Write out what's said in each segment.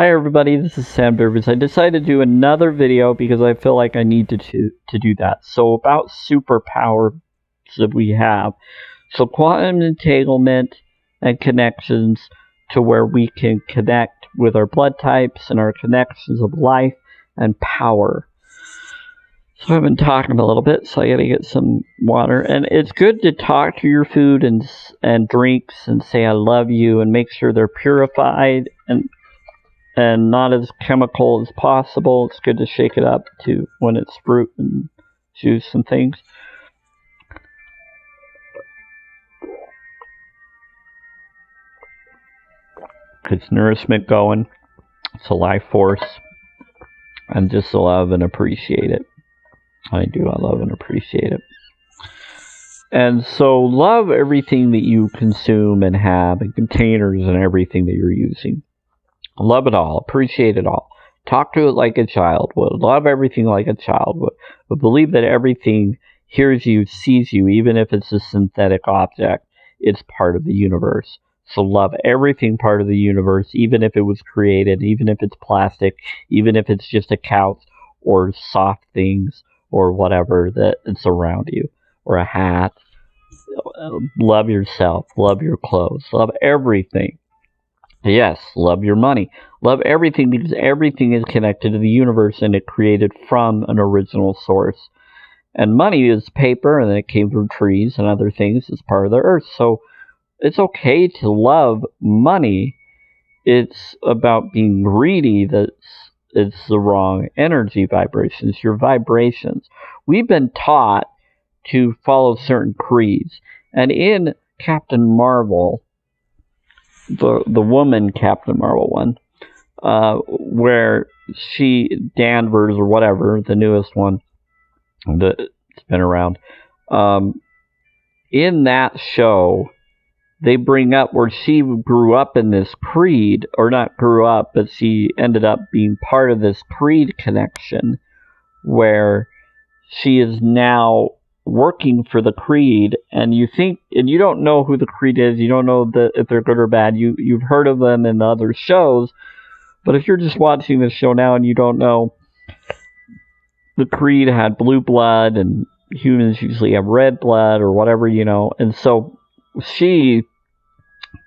Hi everybody, this is Sam Durbis. I decided to do another video because I feel like I need to do that. So about superpowers that we have. So quantum entanglement and connections to where we can connect with our blood types and our connections of life and power. So I've been talking a little bit, so I gotta get some water. And it's good to talk to your food and drinks and say I love you and make sure they're purified and not as chemical as possible. It's good to shake it up to when it's fruit and juice and things. It's nourishment going. It's a life force. And just love and appreciate it. I love and appreciate it. And so love everything that you consume and have, and containers and everything that you're using. Love it all. Appreciate it all. Talk to it like a child would. Love everything like a child would. But believe that everything hears you, sees you, even if it's a synthetic object. It's part of the universe. So love everything part of the universe, even if it was created, even if it's plastic, even if it's just a couch or soft things or whatever that it's around you, or a hat. Love yourself. Love your clothes. Love everything. Yes, love your money. Love everything, because everything is connected to the universe and it created from an original source. And money is paper, and then it came from trees and other things as part of the earth. So it's okay to love money. It's about being greedy it's the wrong energy vibrations, your vibrations. We've been taught to follow certain creeds. And in Captain Marvel, the woman Captain Marvel one, where Danvers or whatever, the newest one that's been around, in that show, they bring up where she grew up in this creed, or not grew up, but she ended up being part of this creed connection, where she is now working for the creed, and you don't know who the creed is, you don't know if they're good or bad, you've heard of them in the other shows, but if you're just watching this show now and you don't know, the creed had blue blood, and humans usually have red blood, or whatever, and so she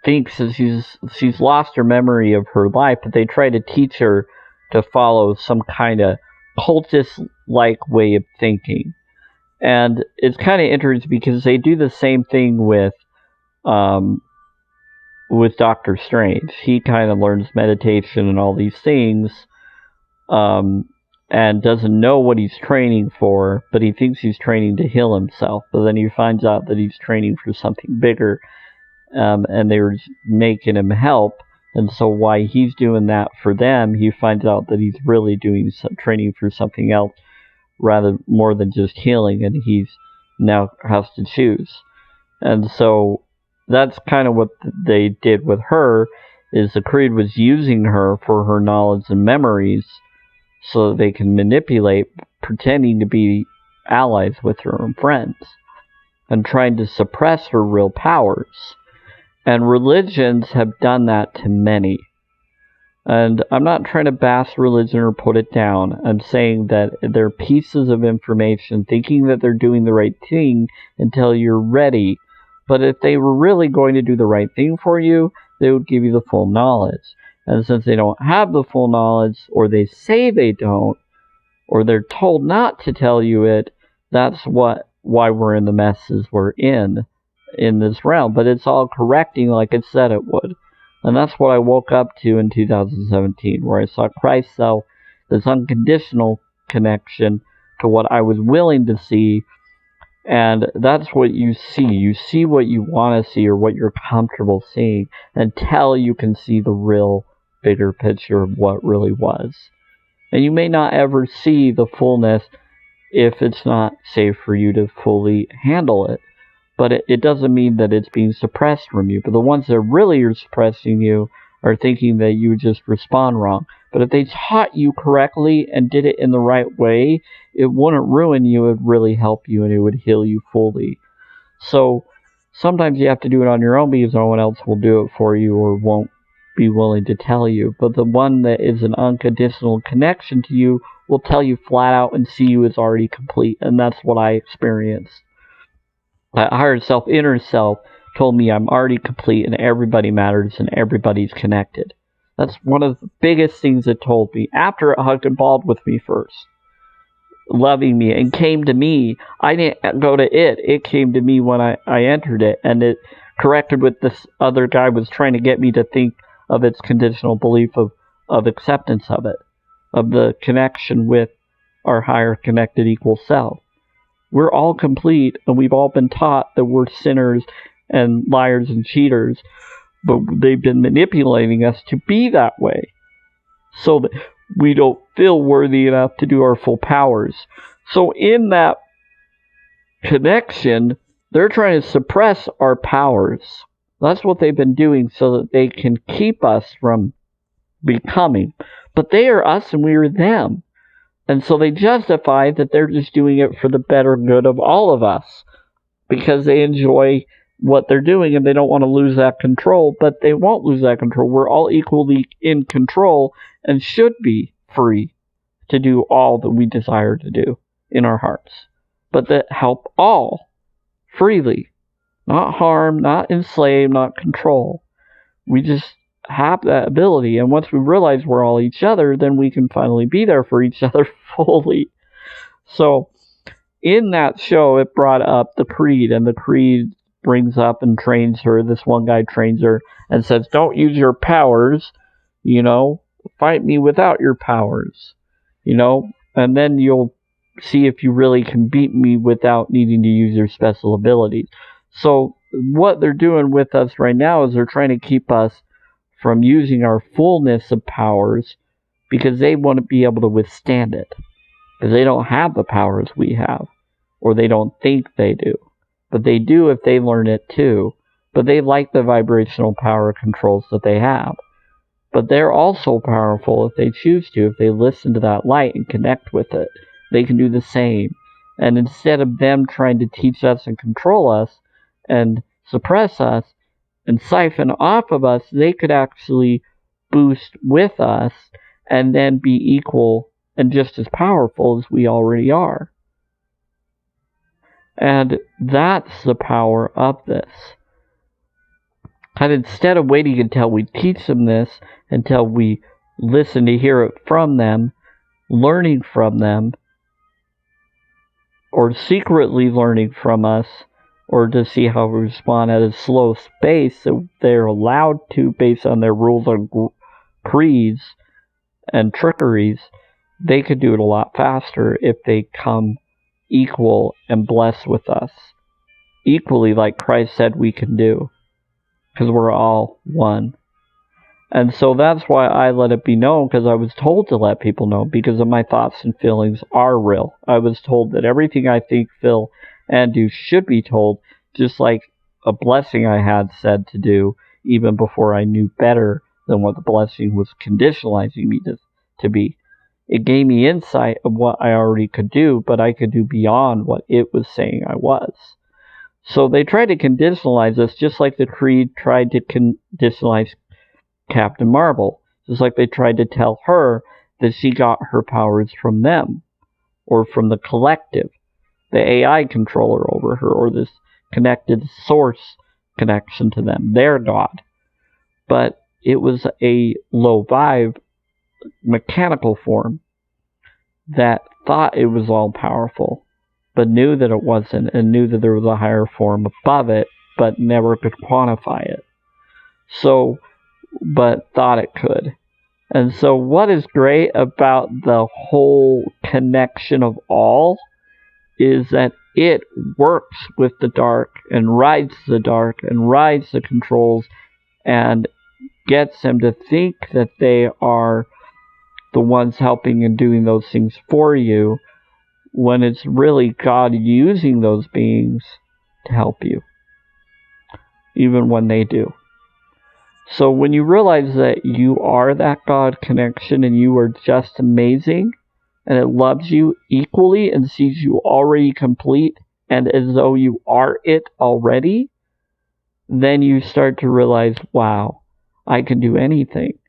thinks that she's lost her memory of her life, but they try to teach her to follow some kind of cultist-like way of thinking. And it's kind of interesting because they do the same thing with Doctor Strange. He kind of learns meditation and all these things, and doesn't know what he's training for, but he thinks he's training to heal himself. But then he finds out that he's training for something bigger, and they were making him help. And so while he's doing that for them, he finds out that he's really doing some training for something else, rather more than just healing, and he's now has to choose. And so that's kind of what they did with her, is the creed was using her for her knowledge and memories so that they can manipulate, pretending to be allies with her and friends, and trying to suppress her real powers. And religions have done that to many. And I'm not trying to bash religion or put it down. I'm saying that they're pieces of information, thinking that they're doing the right thing until you're ready. But if they were really going to do the right thing for you, they would give you the full knowledge. And since they don't have the full knowledge, or they say they don't, or they're told not to tell you it, that's why we're in the messes we're in this realm. But it's all correcting like it said it would. And that's what I woke up to in 2017, where I saw Christ's self, this unconditional connection to what I was willing to see. And that's what you see. You see what you want to see, or what you're comfortable seeing, until you can see the real bigger picture of what really was. And you may not ever see the fullness if it's not safe for you to fully handle it. But it doesn't mean that it's being suppressed from you. But the ones that really are suppressing you are thinking that you just respond wrong. But if they taught you correctly and did it in the right way, it wouldn't ruin you. It would really help you, and it would heal you fully. So sometimes you have to do it on your own, because no one else will do it for you or won't be willing to tell you. But the one that is an unconditional connection to you will tell you flat out and see you as already complete. And that's what I experienced. That higher self, inner self, told me I'm already complete and everybody matters and everybody's connected. That's one of the biggest things it told me, after it hugged and balled with me first, loving me, and came to me. I didn't go to it. It came to me when I entered it, and it corrected what this other guy was trying to get me to think of its conditional belief of acceptance of it, of the connection with our higher connected equal self. We're all complete, and we've all been taught that we're sinners and liars and cheaters, but they've been manipulating us to be that way so that we don't feel worthy enough to do our full powers. So in that connection, they're trying to suppress our powers. That's what they've been doing so that they can keep us from becoming. But they are us and we are them. And so they justify that they're just doing it for the better good of all of us because they enjoy what they're doing and they don't want to lose that control, but they won't lose that control. We're all equally in control and should be free to do all that we desire to do in our hearts, but that help all freely, not harm, not enslave, not control. We just have that ability, and once we realize we're all each other, then we can finally be there for each other fully. So in that show, it brought up the creed, and the creed brings up and trains her. This one guy trains her and says, don't use your powers, fight me without your powers, and then you'll see if you really can beat me without needing to use your special abilities. So what they're doing with us right now is they're trying to keep us from using our fullness of powers because they want to be able to withstand it, because they don't have the powers we have, or they don't think they do. But they do if they learn it too. But they like the vibrational power controls that they have. But they're also powerful if they choose to. If they listen to that light and connect with it, they can do the same. And instead of them trying to teach us and control us and suppress us and siphon off of us, they could actually boost with us and then be equal and just as powerful as we already are. And that's the power of this. And instead of waiting until we teach them this, until we listen to hear it from them, learning from them, or secretly learning from us, or to see how we respond at a slow pace that they're allowed to based on their rules and creeds and trickeries, they could do it a lot faster if they come equal and blessed with us, equally like Christ said we can do, because we're all one. And so that's why I let it be known, because I was told to let people know, because of my thoughts and feelings are real. I was told that everything I think, feel, and do should be told, just like a blessing I had said to do, even before I knew better than what the blessing was conditionalizing me to be. It gave me insight of what I already could do, but I could do beyond what it was saying I was. So they tried to conditionalize us just like the Creed tried to conditionalize Captain Marvel. Just like they tried to tell her that she got her powers from them, or from the collective, the AI controller over her, or this connected source connection to them, their God. But it was a low vibe, mechanical form that thought it was all powerful, but knew that it wasn't, and knew that there was a higher form above it, but never could quantify it. So, but thought it could. And so what is great about the whole connection of all is that it works with the dark and rides the controls and gets them to think that they are the ones helping and doing those things for you, when it's really God using those beings to help you, even when they do. So when you realize that you are that God connection and you are just amazing, and it loves you equally and sees you already complete and as though you are it already, then you start to realize, wow, I can do anything.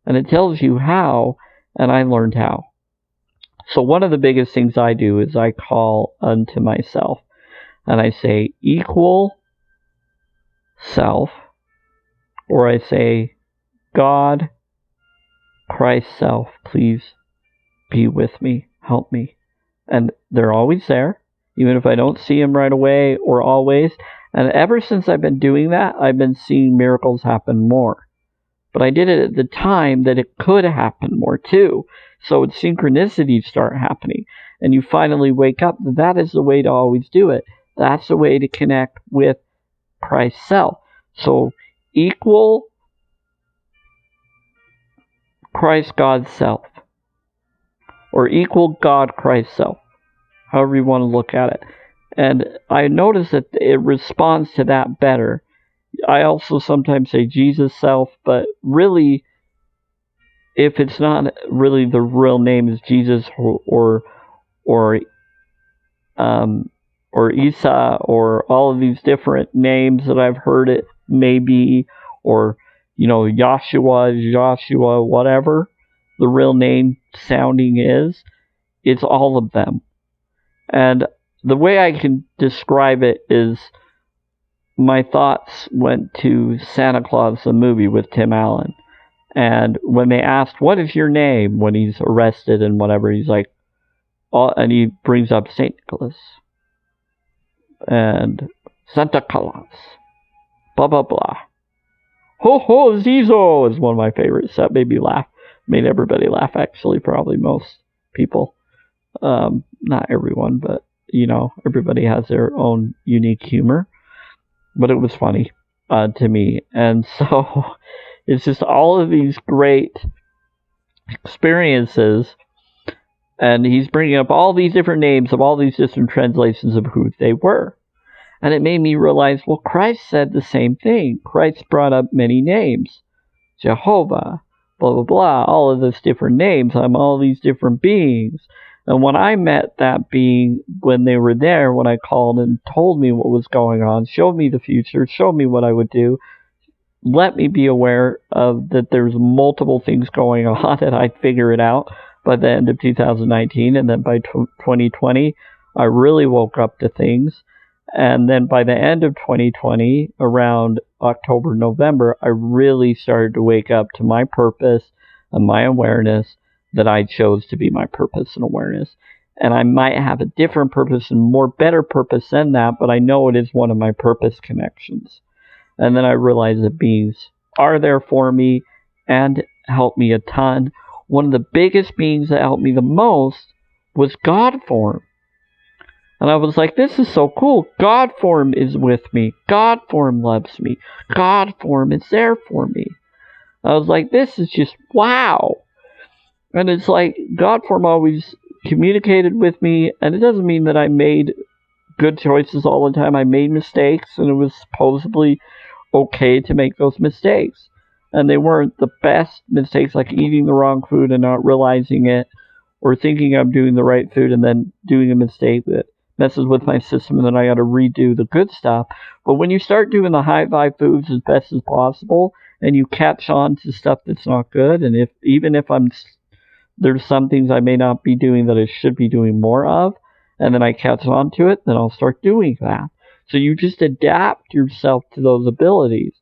And it tells you how, and I learned how. So one of the biggest things I do is I call unto myself, and I say, equal self, or I say, God, Christ self, please be with me, help me. And they're always there, even if I don't see them right away or always. And ever since I've been doing that, I've been seeing miracles happen more. But I did it at the time that it could happen more too. So synchronicities start happening. And you finally wake up. That is the way to always do it. That's the way to connect with Christ's self. So equal Christ God's self. Or equal God Christ self. However you want to look at it. And I notice that it responds to that better. I also sometimes say Jesus self, but really, if it's not really the real name is Jesus or Isa or all of these different names that I've heard it maybe, or Joshua, whatever the real name sounding is, it's all of them. And the way I can describe it is my thoughts went to Santa Claus, the movie with Tim Allen. And when they asked, what is your name? When he's arrested and whatever, he's like, and he brings up St. Nicholas. And Santa Claus. Blah, blah, blah. Ho, ho, Zizo is one of my favorites. That made me laugh. Made everybody laugh, actually, probably most people. Not everyone, but, everybody has their own unique humor. But it was funny to me. And so it's just all of these great experiences. And he's bringing up all these different names of all these different translations of who they were. And it made me realize, well, Christ said the same thing. Christ brought up many names. Jehovah, blah, blah, blah, all of these different names. I'm all these different beings. And when I met that being, when they were there, when I called and told me what was going on, showed me the future, showed me what I would do, let me be aware of that there's multiple things going on, and I'd figure it out by the end of 2019. And then by 2020, I really woke up to things. And then by the end of 2020, around October, November, I really started to wake up to my purpose and my awareness that I chose to be my purpose and awareness. And I might have a different purpose and more better purpose than that, but I know it is one of my purpose connections. And then I realized that beings are there for me and help me a ton. One of the biggest beings that helped me the most was God form. And I was like, this is so cool. God form is with me. God form loves me. God form is there for me. I was like, this is just wow. And it's like God form always communicated with me. And it doesn't mean that I made good choices all the time. I made mistakes, and it was supposedly okay to make those mistakes. And they weren't the best mistakes, like eating the wrong food and not realizing it, or thinking I'm doing the right food and then doing a mistake that messes with my system, and then I got to redo the good stuff. But when you start doing the high vibe foods as best as possible, and you catch on to stuff that's not good, and even if there's some things I may not be doing that I should be doing more of, and then I catch on to it, then I'll start doing that. So you just adapt yourself to those abilities.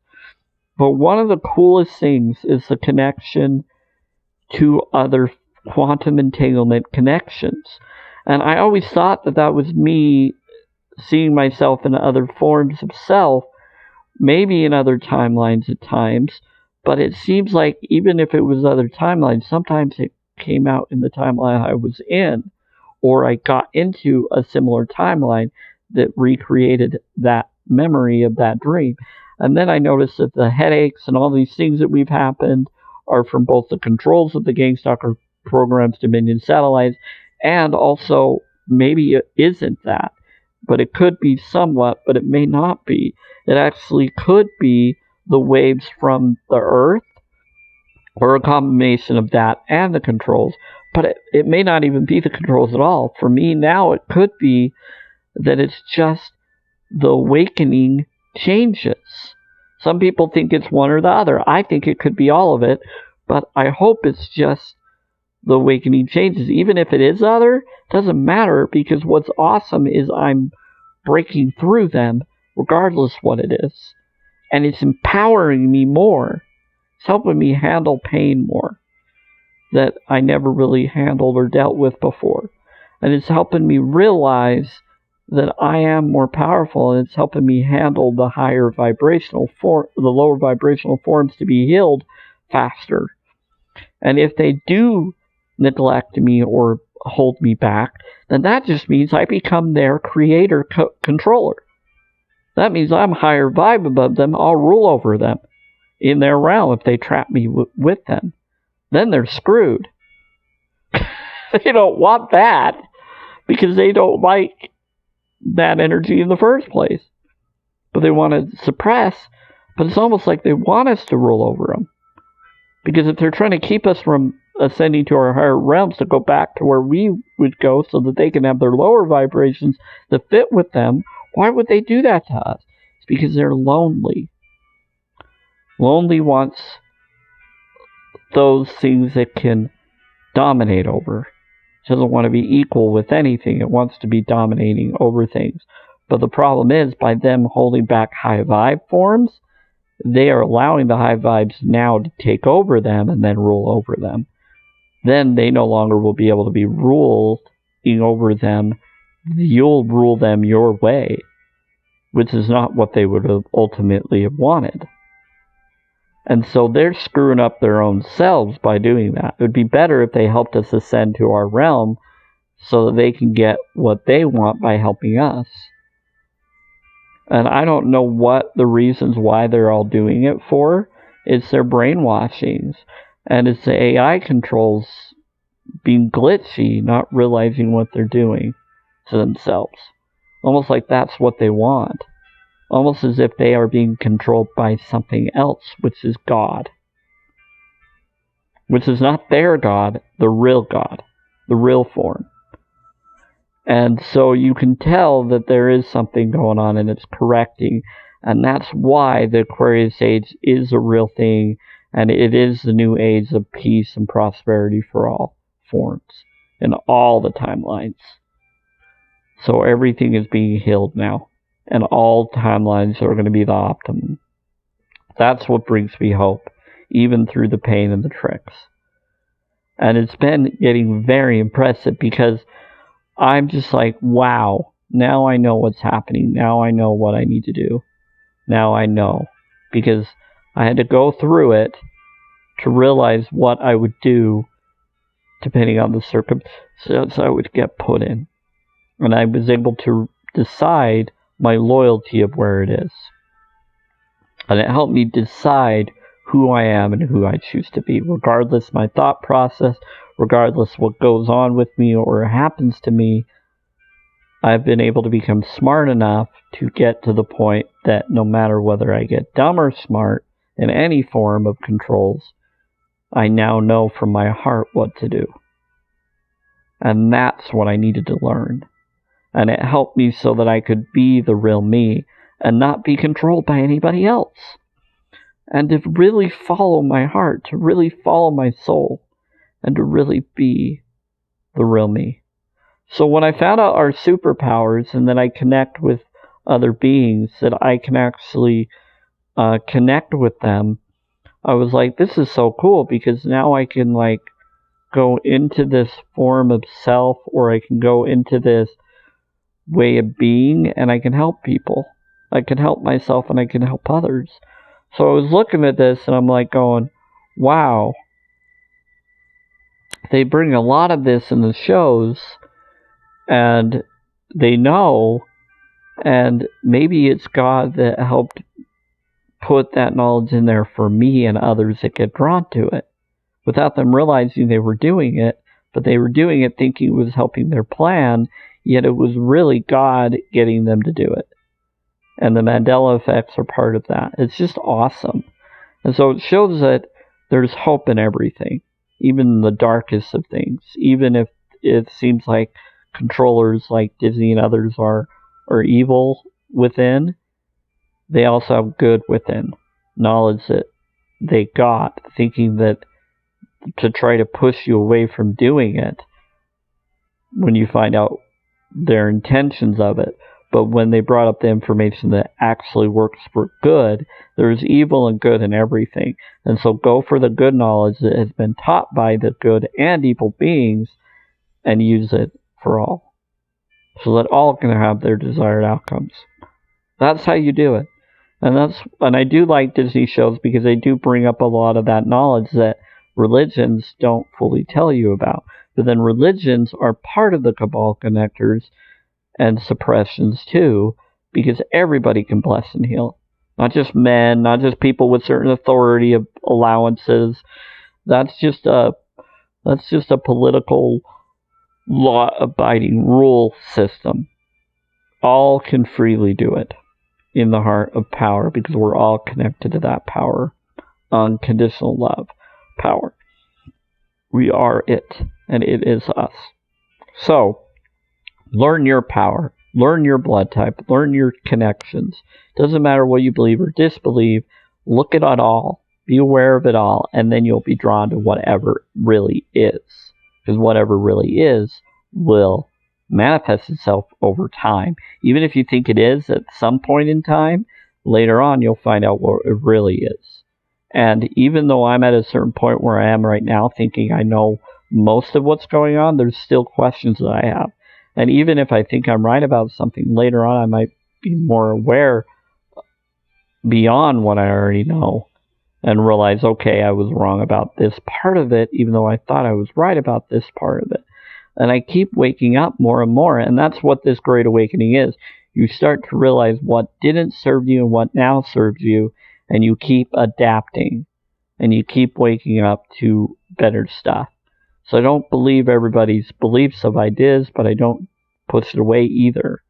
But one of the coolest things is the connection to other quantum entanglement connections. And I always thought that was me seeing myself in other forms of self, maybe in other timelines at times, but it seems like even if it was other timelines, sometimes it came out in the timeline I was in, or I got into a similar timeline that recreated that memory of that dream. And then I noticed that the headaches and all these things that we've happened are from both the controls of the Gangstalker programs, Dominion satellites, and also maybe it isn't that, but it could be somewhat, but it may not be. It actually could be the waves from the Earth, or a combination of that and the controls, but it may not even be the controls at all. For me now, it could be that it's just the awakening changes. Some people think it's one or the other. I think it could be all of it, but I hope it's just the awakening changes. Even if it is other, it doesn't matter, because what's awesome is I'm breaking through them regardless what it is. And it's empowering me more. It's helping me handle pain more that I never really handled or dealt with before. And it's helping me realize that I am more powerful, and it's helping me handle the higher vibrational the lower vibrational forms to be healed faster. And if they do neglect me or hold me back, then that just means I become their creator controller. That means I'm higher vibe above them. I'll rule over them in their realm if they trap me with them. Then they're screwed. They don't want that because they don't like that energy in the first place. But they want to suppress. But it's almost like they want us to rule over them. Because if they're trying to keep us from ascending to our higher realms to go back to where we would go so that they can have their lower vibrations that fit with them, why would they do that to us? It's because they're lonely. Lonely wants those things it can dominate over. It doesn't want to be equal with anything. It wants to be dominating over things. But the problem is, by them holding back high vibe forms, they are allowing the high vibes now to take over them and then rule over them. Then they no longer will be able to be ruling over them. You'll rule them your way, which is not what they would have ultimately have wanted. And so they're screwing up their own selves by doing that. It would be better if they helped us ascend to our realm so that they can get what they want by helping us. And I don't know what the reasons why they're all doing it for. It's their brainwashings. And it's the AI controls being glitchy, not realizing what they're doing to themselves. Almost like that's what they want. Almost as if they are being controlled by something else, which is God. Which is not their God, the real God, the real form. And so you can tell that there is something going on and it's correcting. And that's why the Aquarius age is a real thing. And it is the new age of peace and prosperity for all forms in all the timelines. So everything is being healed now. And all timelines are going to be the optimum. That's what brings me hope, even through the pain and the tricks. And it's been getting very impressive because I'm just like, wow, now I know what's happening. Now I know what I need to do. Now I know. Because I had to go through it to realize what I would do depending on the circumstances I would get put in. And I was able to decide my loyalty of where it is. And it helped me decide who I am and who I choose to be, regardless my thought process, regardless what goes on with me or happens to me. I've been able to become smart enough to get to the point that no matter whether I get dumb or smart in any form of controls, I now know from my heart what to do. And that's what I needed to learn. And it helped me so that I could be the real me and not be controlled by anybody else. And to really follow my heart, to really follow my soul, and to really be the real me. So when I found out our superpowers and that I connect with other beings, that I can actually connect with them, I was like, this is so cool, because now I can like go into this form of self, or I can go into this way of being, and I can help people. I can help myself and I can help others. So I was looking at this and I'm like going, wow, they bring a lot of this in the shows and they know, and maybe it's God that helped put that knowledge in there for me and others that get drawn to it without them realizing they were doing it, but they were doing it thinking it was helping their plan, yet it was really God getting them to do it. And the Mandela effects are part of that. It's just awesome. And so it shows that there's hope in everything, even in the darkest of things. Even if it seems like controllers like Disney and others are evil within, they also have good within. knowledge that they got, thinking that to try to push you away from doing it when you find out their intentions of it. But when they brought up the information that actually works for good, there's evil and good in everything. And so go for the good knowledge that has been taught by the good and evil beings and use it for all, so that all can have their desired outcomes. That's how you do it. And I do like Disney shows because they do bring up a lot of that knowledge that religions don't fully tell you about. But then religions are part of the cabal connectors and suppressions too, because everybody can bless and heal. Not just men, not just people with certain authority of allowances. That's just a political law-abiding rule system. All can freely do it in the heart of power, because we're all connected to that power. Unconditional love power. We are it, and it is us. So, learn your power. Learn your blood type. Learn your connections. Doesn't matter what you believe or disbelieve. Look at it all. Be aware of it all, and then you'll be drawn to whatever really is. Because whatever really is will manifest itself over time. Even if you think it is at some point in time, later on you'll find out what it really is. And even though I'm at a certain point where I am right now, thinking I know most of what's going on, there's still questions that I have. And even if I think I'm right about something, later on I might be more aware beyond what I already know and realize, okay, I was wrong about this part of it, even though I thought I was right about this part of it. And I keep waking up more and more, and that's what this Great Awakening is. You start to realize what didn't serve you and what now serves you, and you keep adapting, and you keep waking up to better stuff. So I don't believe everybody's beliefs of ideas, but I don't push it away either.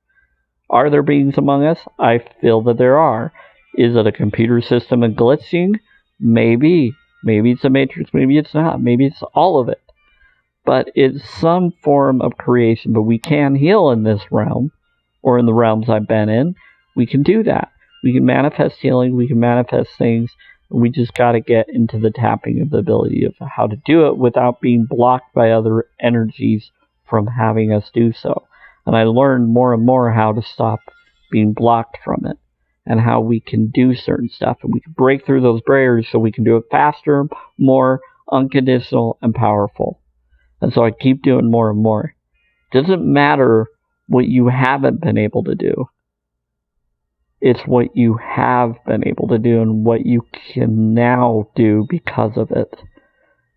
Are there beings among us? I feel that there are. Is it a computer system and glitching? Maybe. Maybe it's a matrix, maybe it's not. Maybe it's all of it. But it's some form of creation. But we can heal in this realm, or in the realms I've been in. We can do that. We can manifest healing. We can manifest things. We just got to get into the tapping of the ability of how to do it without being blocked by other energies from having us do so. And I learned more and more how to stop being blocked from it, and how we can do certain stuff, and we can break through those barriers so we can do it faster, more unconditional, and powerful. And so I keep doing more and more. It doesn't matter what you haven't been able to do. It's what you have been able to do and what you can now do because of it.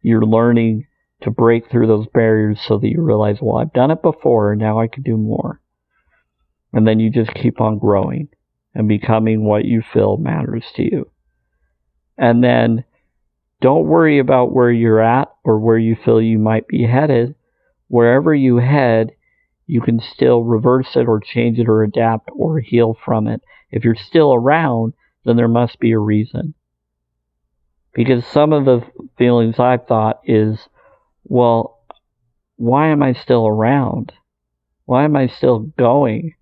You're learning to break through those barriers so that you realize, well, I've done it before, now I can do more. And then you just keep on growing and becoming what you feel matters to you. And then don't worry about where you're at or where you feel you might be headed. Wherever you head, you can still reverse it or change it or adapt or heal from it. If you're still around, then there must be a reason. Because some of the feelings I've thought is, well, why am I still around? Why am I still going?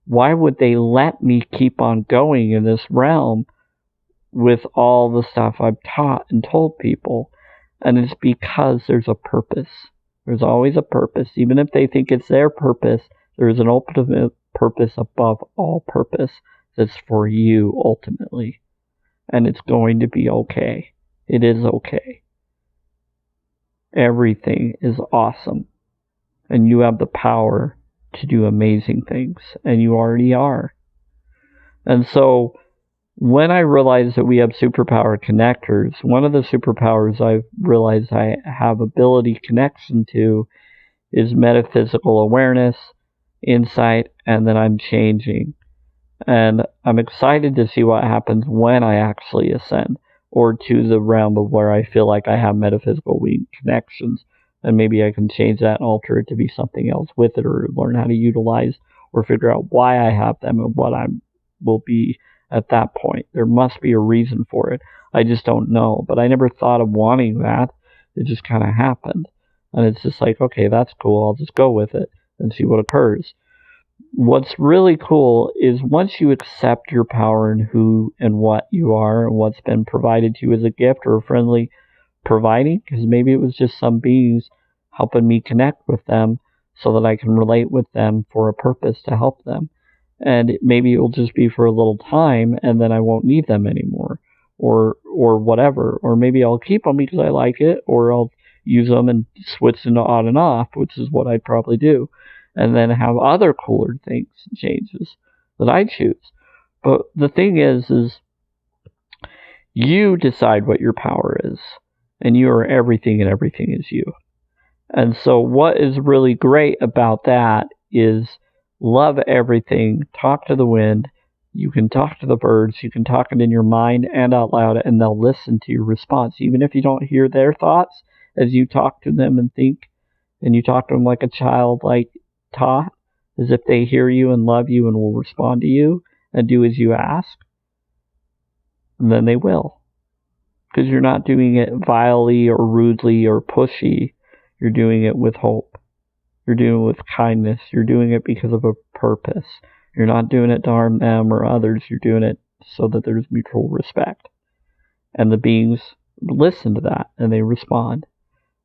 Why would they let me keep on going in this realm with all the stuff I've taught and told people? And it's because there's a purpose. There's always a purpose. Even if they think it's their purpose, there's an ultimate purpose above all purpose that's for you ultimately. And it's going to be okay. It is okay. Everything is awesome. And you have the power to do amazing things. And you already are. And so when I realized that we have superpower connectors, one of the superpowers I've realized I have ability connection to is metaphysical awareness, insight, and then I'm changing. And I'm excited to see what happens when I actually ascend, or to the realm of where I feel like I have metaphysical connections, and maybe I can change that and alter it to be something else with it, or learn how to utilize or figure out why I have them and what I will be at that point. There must be a reason for it. I just don't know. But I never thought of wanting that. It just kind of happened. And it's just like, okay, that's cool. I'll just go with it and see what occurs. what's really cool is once you accept your power and who and what you are and what's been provided to you as a gift or a friendly providing, because maybe it was just some beings helping me connect with them so that I can relate with them for a purpose to help them. And maybe it will just be for a little time and then I won't need them anymore, or whatever. Or maybe I'll keep them because I like it, or I'll use them and switch into on and off, which is what I'd probably do, and then have other cooler things and changes that I choose. But the thing is you decide what your power is, and you are everything and everything is you. And so what is really great about that is love everything, talk to the wind, you can talk to the birds, you can talk it in your mind and out loud, and they'll listen to your response. Even if you don't hear their thoughts as you talk to them and think, and you talk to them like a child, like taught, as if they hear you and love you and will respond to you and do as you ask, and then they will. Because you're not doing it vilely or rudely or pushy. You're doing it with hope. You're doing it with kindness. You're doing it because of a purpose. You're not doing it to harm them or others. You're doing it so that there's mutual respect. And the beings listen to that and they respond.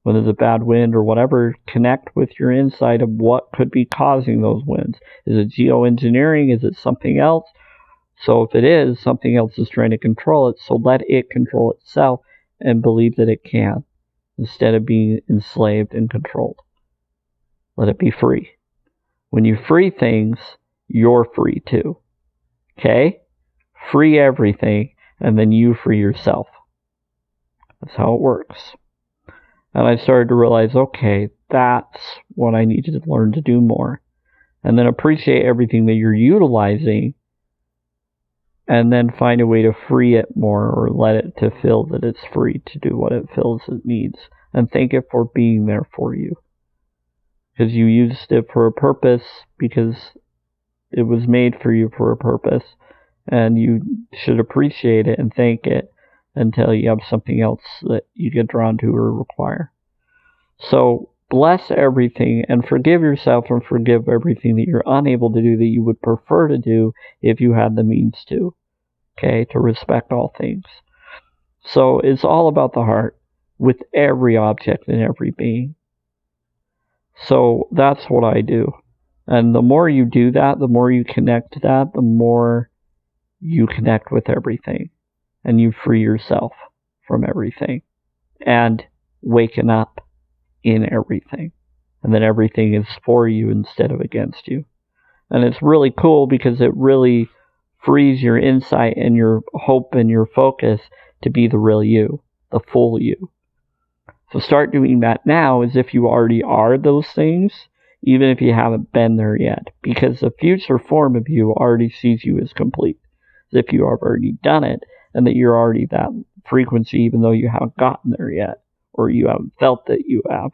When there's a bad wind or whatever, connect with your insight of what could be causing those winds. Is it geoengineering? Is it something else? So if it is, something else is trying to control it, so let it control itself and believe that it can, instead of being enslaved and controlled. Let it be free. When you free things, you're free too. Okay? Free everything, and then you free yourself. That's how it works. And I started to realize, okay, that's what I needed to learn to do more. And then appreciate everything that you're utilizing, and then find a way to free it more, or let it to feel that it's free to do what it feels it needs. And thank it for being there for you. Because you used it for a purpose, because it was made for you for a purpose. And you should appreciate it and thank it until you have something else that you get drawn to or require. So bless everything and forgive yourself and forgive everything that you're unable to do that you would prefer to do if you had the means to. Okay, to respect all things. So it's all about the heart with every object and every being. So that's what I do. And the more you do that, the more you connect to that, the more you connect with everything. And you free yourself from everything. And waken up in everything. And then everything is for you instead of against you. And it's really cool because it really frees your insight and your hope and your focus to be the real you, the full you. So start doing that now as if you already are those things, even if you haven't been there yet. Because the future form of you already sees you as complete. As if you have already done it, and that you're already that frequency even though you haven't gotten there yet. Or you haven't felt that you have.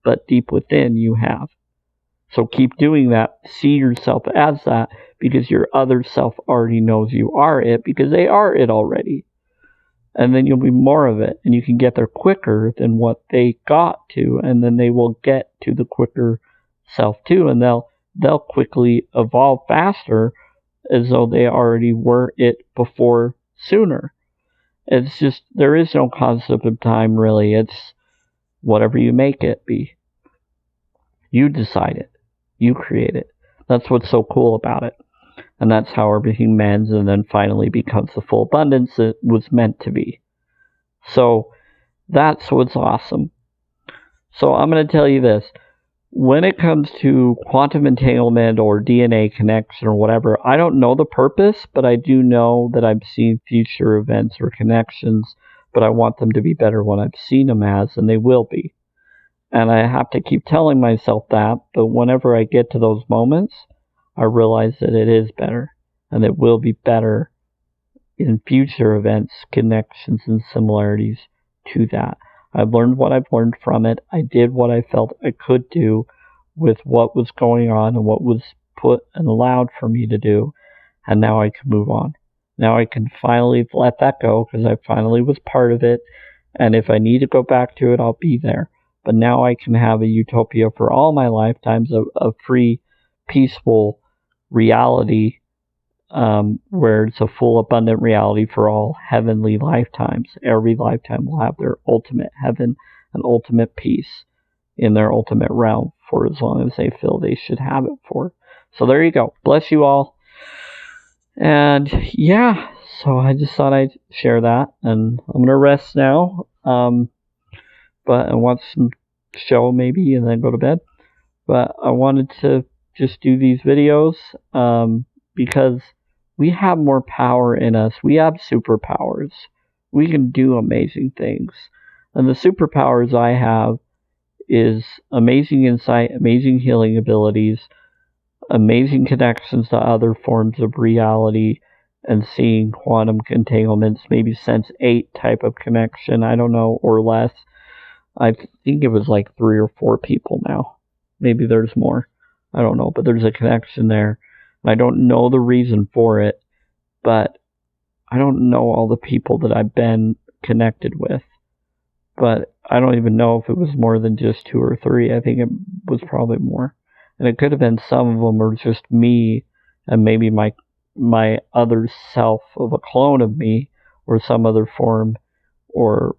But deep within you have. So keep doing that. See yourself as that, because your other self already knows you are it, because they are it already. And then you'll be more of it, and you can get there quicker than what they got to, and then they will get to the quicker self too, and they'll quickly evolve faster as though they already were it before sooner. It's just, there is no concept of time really. It's whatever you make it be. You decide it. You create it. That's what's so cool about it. And that's how everything mends and then finally becomes the full abundance it was meant to be. So that's what's awesome. So I'm going to tell you this. When it comes to quantum entanglement or DNA connection or whatever, I don't know the purpose, but I do know that I've seen future events or connections, but I want them to be better when I've seen them as, and they will be. And I have to keep telling myself that, but whenever I get to those moments, I realize that it is better, and it will be better in future events, connections, and similarities to that. I've learned what I've learned from it. I did what I felt I could do with what was going on and what was put and allowed for me to do, and now I can move on. Now I can finally let that go, because I finally was part of it, and if I need to go back to it, I'll be there. But now I can have a utopia for all my lifetimes, a free, peaceful, reality, where it's a full abundant reality for all heavenly lifetimes. Every lifetime will have their ultimate heaven and ultimate peace in their ultimate realm for as long as they feel they should have it for. So there you go. Bless you all. And yeah, so I just thought I'd share that, and I'm gonna rest now, and watch some show maybe, and then go to bed. But I wanted to just do these videos because we have more power in us. We have superpowers. We can do amazing things, and the superpowers I have is amazing insight, amazing healing abilities, amazing connections to other forms of reality, and seeing quantum entanglements, maybe sense 8 type of connection, I don't know, or less. I think it was like 3 or 4 people now. Maybe there's more. I don't know, but there's a connection there. I don't know the reason for it, but I don't know all the people that I've been connected with. But I don't even know if it was more than just 2 or 3. I think it was probably more. And it could have been some of them were just me and maybe my other self of a clone of me, or some other form, or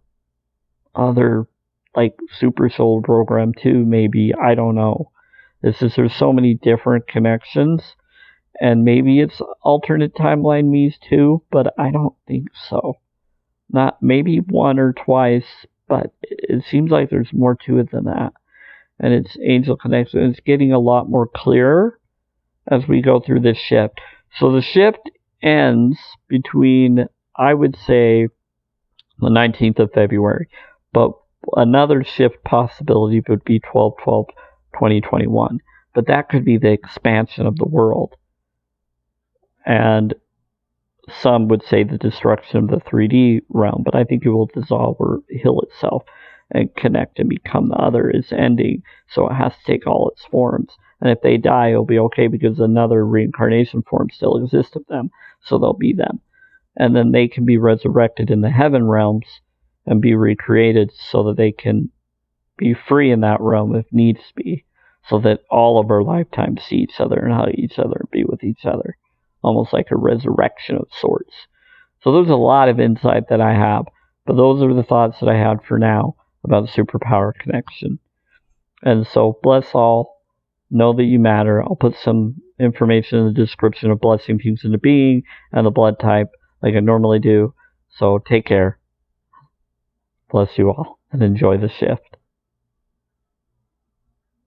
other like super soul program too, maybe. I don't know. There's so many different connections, and maybe it's alternate timeline me's too, but I don't think so. Not maybe one or twice, but it seems like there's more to it than that. And it's angel connection. It's getting a lot more clearer as we go through this shift. So the shift ends between, I would say, the 19th of February. But another shift possibility would be 12/12/2021. But that could be the expansion of the world. And some would say the destruction of the 3D realm, but I think it will dissolve or heal itself and connect and become the other. Is ending, so it has to take all its forms. And if they die, it'll be okay because another reincarnation form still exists of them, so they'll be them. And then they can be resurrected in the heaven realms and be recreated so that they can be free in that realm if needs be, so that all of our lifetimes see each other and hug each other and be with each other. Almost like a resurrection of sorts. So there's a lot of insight that I have, but those are the thoughts that I had for now about the superpower connection. And so bless all. Know that you matter. I'll put some information in the description of blessing things into being and the blood type like I normally do. So take care. Bless you all and enjoy the shift.